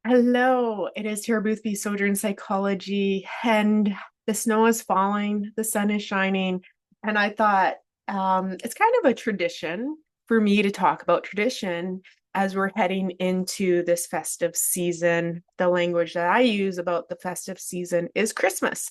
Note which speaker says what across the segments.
Speaker 1: Hello, it is Tara Boothby, Sojourn Psychology, and the snow is falling, the sun is shining, and I thought it's kind of a tradition for me to talk about tradition as we're heading into this festive season. The language that I use about the festive season is Christmas.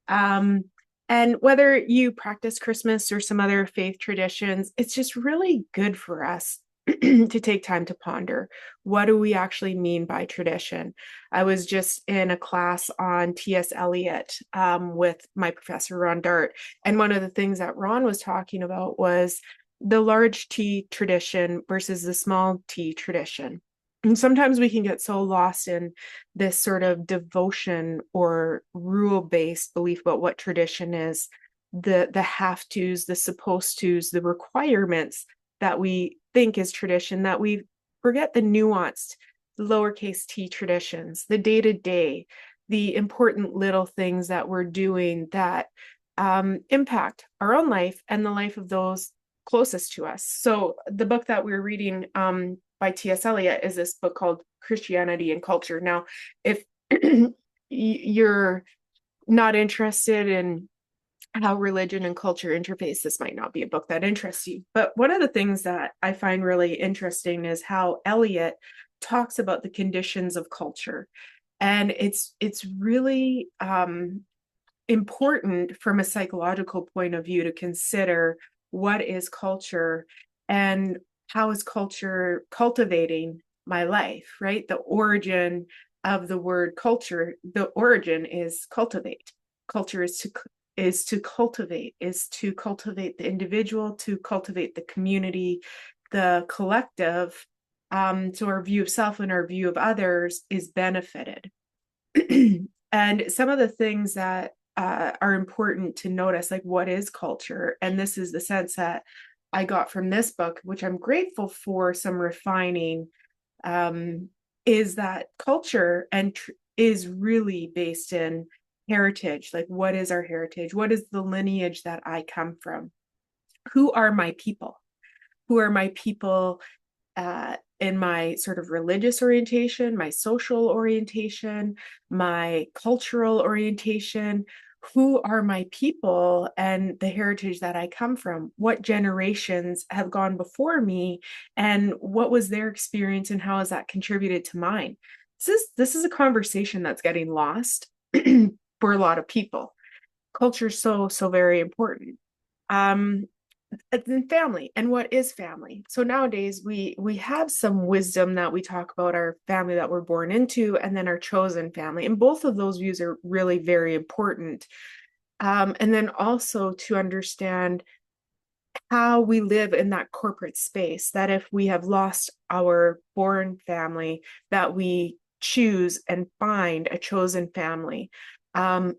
Speaker 1: Um, and whether you practice Christmas or some other faith traditions, it's just really good for us to take time to ponder. What do we actually mean by tradition? I was just in a class on T.S. Eliot with my professor, Ron Dart. And one of the things that Ron was talking about was the large T tradition versus the small T tradition. And sometimes we can get so lost in this sort of devotion or rule-based belief about what tradition is, the have tos, the supposed tos, the requirements that we think is tradition, that we forget the nuanced lowercase t traditions, the day-to-day, the important little things that we're doing that impact our own life and the life of those closest to us. So the book that we're reading by T.S. Eliot is this book called Christianity and Culture. Now, if you're not interested in how religion and culture interface, this might not be a book that interests you. But one of the things that I find really interesting is how Eliot talks about the conditions of culture. And it's really important from a psychological point of view to consider what is culture and how is culture cultivating my life, right? The origin of the word culture, the origin is cultivate. Culture is to cultivate, is to cultivate the individual, to cultivate the community, the collective. So our view of self and our view of others is benefited. And some of the things that are important to notice, like what is culture? And this is the sense that I got from this book, which I'm grateful for some refining, is that culture is really based in heritage. Like, what is our heritage? What is the lineage that I come from? Who are my people? Who are my people in my sort of religious orientation, my social orientation, my cultural orientation? Who are my people and the heritage that I come from? What generations have gone before me, and what was their experience, and how has that contributed to mine? This is a conversation that's getting lost for a lot of people. Culture is so very important. Um, and then family, and what is family? So nowadays we have some wisdom that we talk about our family that we're born into, and then our chosen family, and both of those views are really very important. And then also to understand how we live in that corporate space, that if we have lost our born family, that we choose and find a chosen family. um,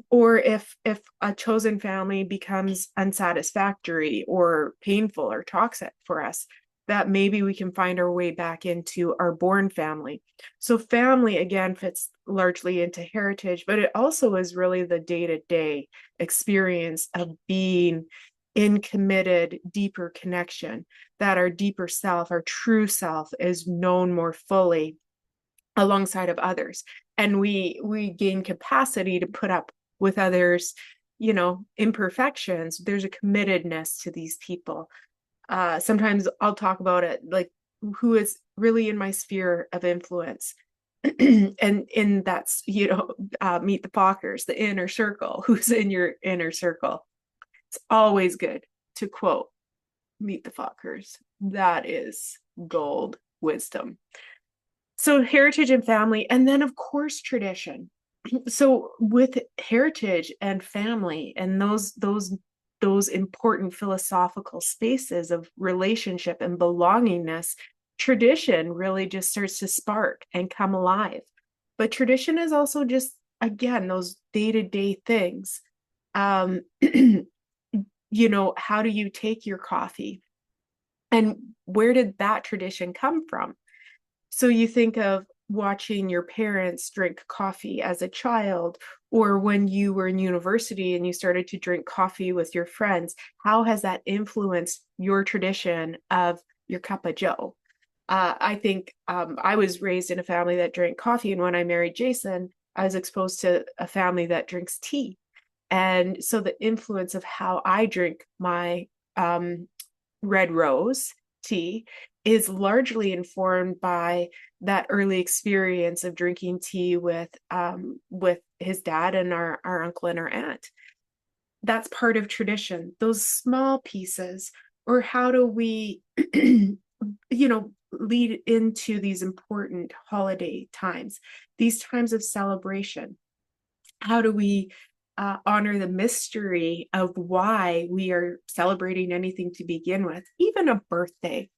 Speaker 1: or if a chosen family becomes unsatisfactory or painful or toxic for us, that maybe we can find our way back into our born family. So family again fits largely into heritage, but it also is really the day-to-day experience of being in committed, deeper connection, that our deeper self, our true self, is known more fully alongside of others, and we gain capacity to put up with others, imperfections. There's a committedness to these people. Sometimes I'll talk about it like who is really in my sphere of influence. And in that's meet the Fockers, the inner circle. Who's in your inner circle? It's always good to quote meet the Fockers. That is gold wisdom. So heritage and family, and then of course tradition. So with heritage and family and those important philosophical spaces of relationship and belongingness, tradition really just starts to spark and come alive. But tradition is also just, again, those day-to-day things. Um, how do you take your coffee? And where did that tradition come from? So you think of watching your parents drink coffee as a child, or when you were in university and you started to drink coffee with your friends. How has that influenced your tradition of your cup of joe? I think I was raised in a family that drank coffee, and when I married Jason, I was exposed to a family that drinks tea. And so the influence of how I drink my red rose tea is largely informed by that early experience of drinking tea with his dad and our uncle and our aunt. That's part of tradition, those small pieces. Or how do we lead into these important holiday times, these times of celebration? How do we honor the mystery of why we are celebrating anything to begin with, even a birthday?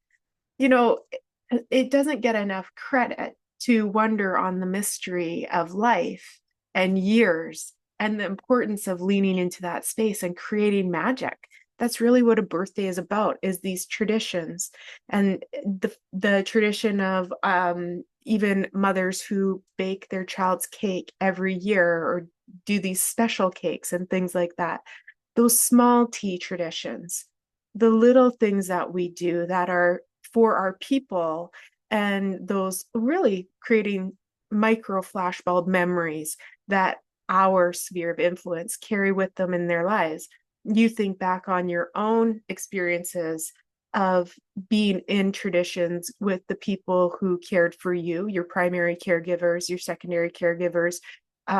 Speaker 1: It doesn't get enough credit to wonder on the mystery of life and years and the importance of leaning into that space and creating magic. That's really what a birthday is about, is these traditions. And the tradition of even mothers who bake their child's cake every year or do these special cakes and things like that. Those small tea traditions, the little things that we do that are for our people, and those really creating micro flashbulb memories that our sphere of influence carry with them in their lives. You think back on your own experiences of being in traditions with the people who cared for you, your primary caregivers, your secondary caregivers,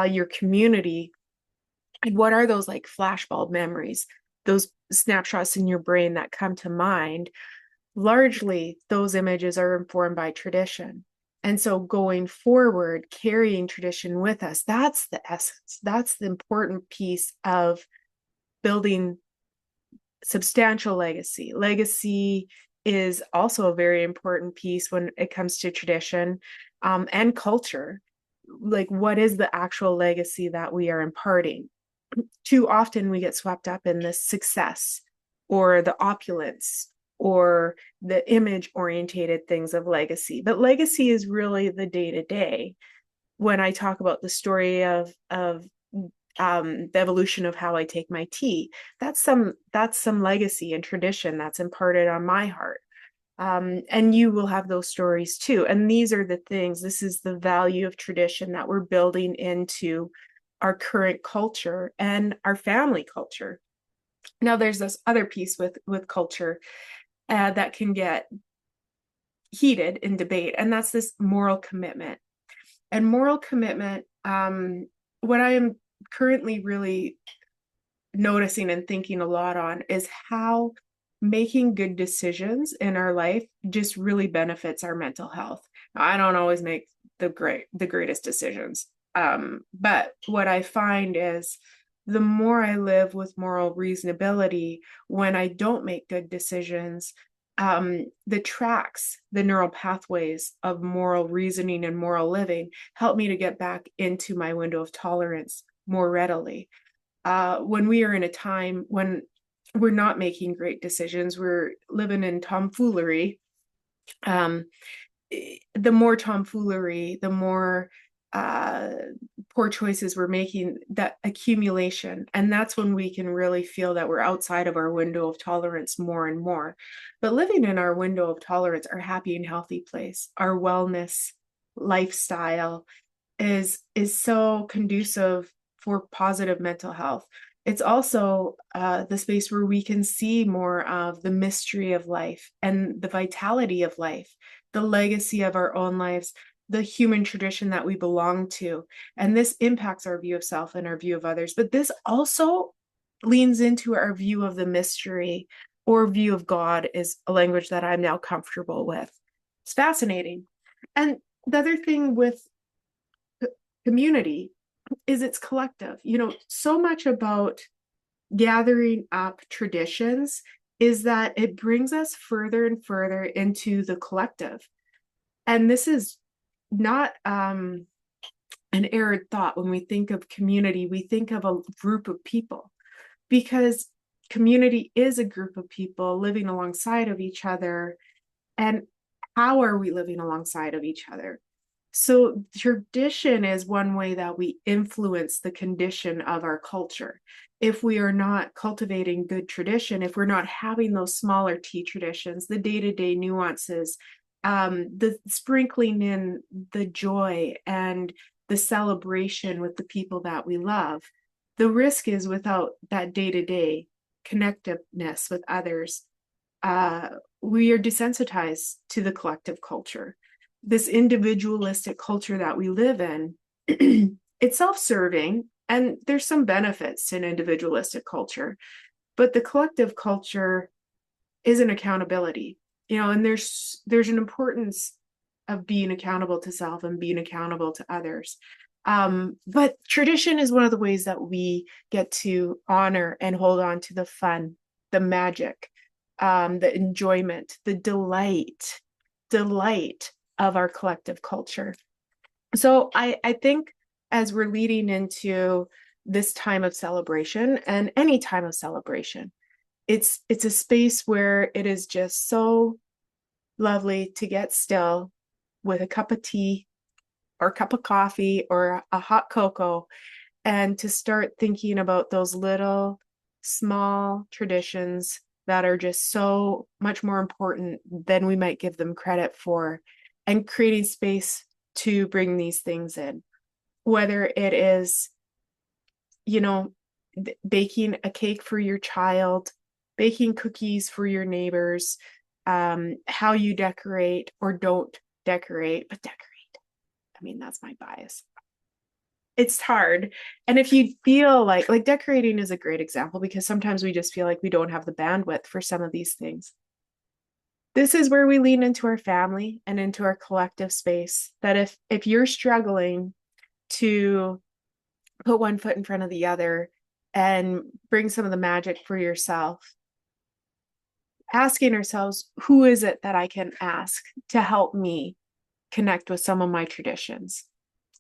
Speaker 1: your community. And what are those like flashbulb memories, those snapshots in your brain that come to mind? Largely, those images are informed by tradition. And so going forward, carrying tradition with us, that's the essence. That's the important piece of building substantial legacy. Legacy is also a very important piece when it comes to tradition and culture. Like, what is the actual legacy that we are imparting? Too often we get swept up in the success or the opulence or the image orientated things of legacy. But legacy is really the day to day. When I talk about the story of the evolution of how I take my tea, that's some legacy and tradition that's imparted on my heart. And you will have those stories too. And these are the things, this is the value of tradition that we're building into our current culture and our family culture. Now, there's this other piece with culture that can get heated in debate, and that's this moral commitment. And moral commitment, what I am currently really noticing and thinking a lot on is how making good decisions in our life just really benefits our mental health. I don't always make the greatest decisions. But what I find is the more I live with moral reasonability, when I don't make good decisions, the tracks, the neural pathways of moral reasoning and moral living help me to get back into my window of tolerance more readily. When we are in a time when we're not making great decisions, we're living in tomfoolery. The more tomfoolery, the more poor choices we're making, that accumulation. And that's when we can really feel that we're outside of our window of tolerance more and more. But living in our window of tolerance, our happy and healthy place, our wellness lifestyle is so conducive for positive mental health. It's also the space where we can see more of the mystery of life and the vitality of life, the legacy of our own lives, the human tradition that we belong to. And this impacts our view of self and our view of others. But this also leans into our view of the mystery, or view of God, is a language that I'm now comfortable with. It's fascinating. And the other thing with community is it's collective. So much about gathering up traditions is that it brings us further and further into the collective. And this is not an errant thought. When we think of community, we think of a group of people, because community is a group of people living alongside of each other. And how are we living alongside of each other? So tradition is one way that we influence the condition of our culture. If we are not cultivating good tradition, if we're not having those smaller T traditions, the day-to-day nuances the sprinkling in the joy and the celebration with the people that we love. The risk is without that day-to-day connectiveness with others, we are desensitized to the collective culture. This individualistic culture that we live in, it's self-serving, and there's some benefits to an individualistic culture, but the collective culture is an accountability, and there's an importance of being accountable to self and being accountable to others. But tradition is one of the ways that we get to honor and hold on to the fun, the magic, the enjoyment, the delight of our collective culture. So I think as we're leading into this time of celebration, and any time of celebration, it's a space where it is just so lovely to get still with a cup of tea or a cup of coffee or a hot cocoa, and to start thinking about those little small traditions that are just so much more important than we might give them credit for, and creating space to bring these things in, whether it is, baking a cake for your child, baking cookies for your neighbors, how you decorate or don't decorate, but decorate. I mean, that's my bias. It's hard. And if you feel like decorating is a great example, because sometimes we just feel like we don't have the bandwidth for some of these things. This is where we lean into our family and into our collective space, that if you're struggling to put one foot in front of the other and bring some of the magic for yourself, asking ourselves, who is it that I can ask to help me connect with some of my traditions,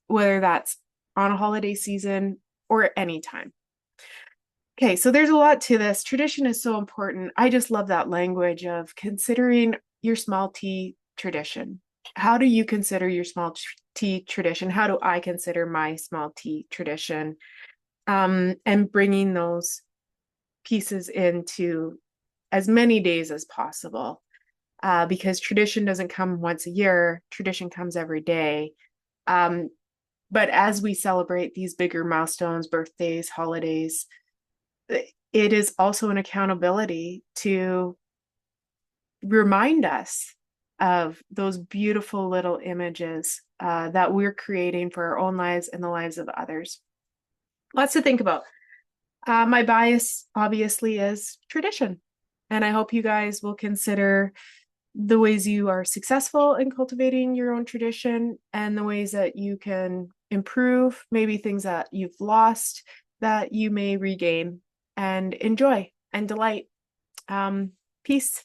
Speaker 1: whether that's on a holiday season or any time. Okay, so there's a lot to this. Tradition is so important. I just love that language of considering your small t tradition. How do you consider your small t tradition? How do I consider my small t tradition? And bringing those pieces into as many days as possible, because tradition doesn't come once a year. Tradition comes every day. But as we celebrate these bigger milestones, birthdays, holidays, it is also an accountability to remind us of those beautiful little images that we're creating for our own lives and the lives of others. Lots to think about. My bias obviously is tradition, and I hope you guys will consider the ways you are successful in cultivating your own tradition, and the ways that you can improve, maybe things that you've lost that you may regain and enjoy and delight. Peace.